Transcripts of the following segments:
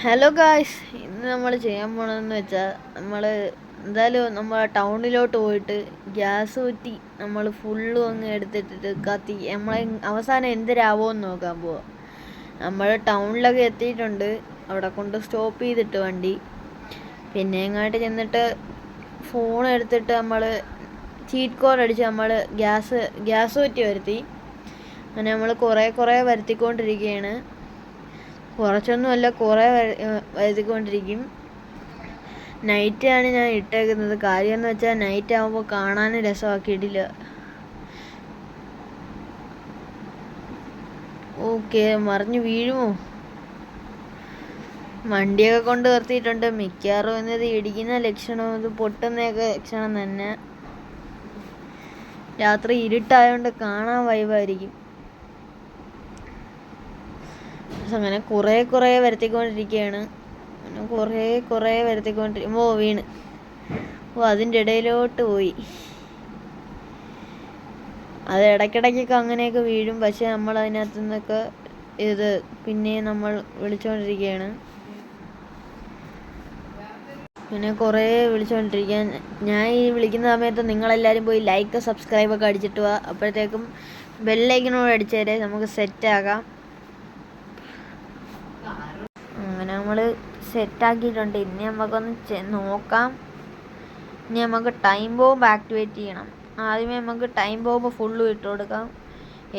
Hello guys, ഇന്ന് നമ്മൾ ചെയ്യാൻ പോണതെന്ന് വെച്ചാൽ എന്തായാലും നമ്മൾ ടൗണിലോട്ട് പോയിട്ട് ഗ്യാസ് കുറ്റി നമ്മൾ ഫുള്ളും അങ്ങ് എടുത്തിട്ടിട്ട് കത്തി അവസാനം എന്തിനാവുമെന്ന് നോക്കാൻ പോവാം. നമ്മൾ ടൗണിലൊക്കെ എത്തിയിട്ടുണ്ട്. അവിടെ കൊണ്ട് സ്റ്റോപ്പ് ചെയ്തിട്ട് വണ്ടി പിന്നെ എങ്ങോട്ട് ചെന്നിട്ട് ഫോൺ എടുത്തിട്ട് നമ്മൾ ചീറ്റ് കോഡ് അടിച്ച് നമ്മൾ ഗ്യാസ് കുറ്റി വരുത്തി. അങ്ങനെ നമ്മൾ കുറേ വരുത്തിക്കൊണ്ടിരിക്കുകയാണ്. കുറച്ചൊന്നുമല്ല, കുറേ വരുത്തിക്കൊണ്ടിരിക്കും. നൈറ്റാണ് ഞാൻ ഇട്ടേക്കുന്നത്. കാര്യമെന്ന് വെച്ചാൽ നൈറ്റ് ആകുമ്പോൾ കാണാനും രസമാക്കിയിട്ടില്ല. ഓക്കെ, മറിഞ്ഞു വീഴുമോ? വണ്ടിയൊക്കെ കൊണ്ട് നിർത്തിയിട്ടുണ്ട്. മിക്കവാറും എന്നത് ഇടിക്കുന്ന ലക്ഷണം, ഇത് പൊട്ടുന്നതൊക്കെ ലക്ഷണം തന്നെ. രാത്രി ഇരുട്ടായതുകൊണ്ട് കാണാൻ വൈബായിരിക്കും. അങ്ങനെ കുറേ വരുത്തിക്കൊണ്ടിരിക്കുകയാണ്. കുറേ വരുത്തിക്കൊണ്ടിരിക്കുമ്പോൾ വീണ് അതിൻ്റെ ഇടയിലോട്ട് പോയി. അത് ഇടയ്ക്കിടയ്ക്കൊക്കെ അങ്ങനെയൊക്കെ വീഴും. പക്ഷെ നമ്മൾ അതിനകത്തു നിന്നൊക്കെ പിന്നെ നമ്മൾ വിളിച്ചുകൊണ്ടിരിക്കുകയാണ്. പിന്നെ കുറേ വിളിച്ചുകൊണ്ടിരിക്കാൻ. ഞാൻ ഈ വിളിക്കുന്ന സമയത്ത് നിങ്ങളെല്ലാവരും പോയി ലൈക്ക് സബ്സ്ക്രൈബൊക്കെ അടിച്ചിട്ട് പോവാ. അപ്പോഴത്തേക്കും ബെല്ലൈക്കനോട് അടിച്ചേരെ നമുക്ക് സെറ്റാകാം. അങ്ങനെ നമ്മൾ സെറ്റാക്കിയിട്ടുണ്ട്. ഇനി നമുക്കൊന്ന് നോക്കാം. ഇനി നമുക്ക് ടൈം ബോംബ് ആക്ടിവേറ്റ് ചെയ്യണം. ആദ്യമേ നമുക്ക് ടൈം ബോംബ് ഫുള്ളും ഇട്ട് കൊടുക്കാം.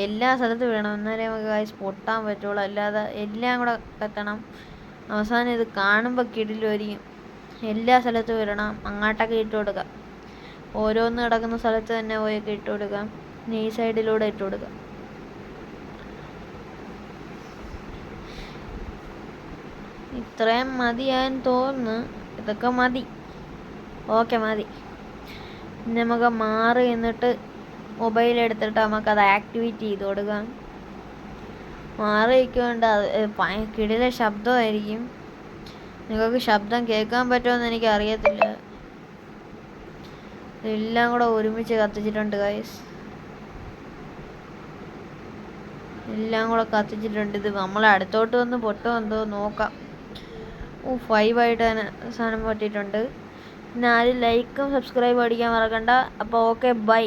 എല്ലാ സ്ഥലത്തും ഇടണം, എന്നാലേ നമുക്ക് കാര്യം പൊട്ടാൻ പറ്റുള്ളൂ. അല്ലാതെ എല്ലാം കൂടെ എത്തണം. അവസാനം ഇത് കാണുമ്പോൾ കിടിലുമായിരിക്കും. എല്ലാ സ്ഥലത്തും ഇടണം. അങ്ങോട്ടൊക്കെ ഇട്ട് കൊടുക്കാം. ഓരോന്ന് കിടക്കുന്ന സ്ഥലത്ത് തന്നെ പോയൊക്കെ ഇട്ട് കൊടുക്കാം. ഈ സൈഡിലൂടെ ഇട്ട് കൊടുക്കാം. ഇത്രയും മതിയാന്ന് തോന്നുന്നു. ഇതൊക്കെ മതി. ഓക്കെ, മതി. നമുക്ക് മാറി എന്നിട്ട് മൊബൈൽ എടുത്തിട്ട് നമുക്കത് ആക്ടിവേറ്റ് ചെയ്ത് കൊടുക്കാം. മാറി വയ്ക്കൊണ്ട് കിടില ശബ്ദമായിരിക്കും. നിങ്ങൾക്ക് ശബ്ദം കേൾക്കാൻ പറ്റുമെന്ന് എനിക്ക് അറിയത്തില്ല. ഇതെല്ലാം കൂടെ ഒരുമിച്ച് കത്തിച്ചിട്ടുണ്ട് ഗൈസ്. എല്ലാം കൂടെ കത്തിച്ചിട്ടുണ്ട്. ഇത് നമ്മൾ അടുത്തോട്ട് വന്ന് പൊട്ടോ എന്തോ നോക്കാം. 5 ആയിട്ട് തന്നെ സാധനം പൊട്ടിയിട്ടുണ്ട്. പിന്നെ ആരും ലൈക്കും സബ്സ്ക്രൈബും അടിക്കാൻ മറക്കണ്ട. അപ്പോൾ ഓക്കെ, ബൈ.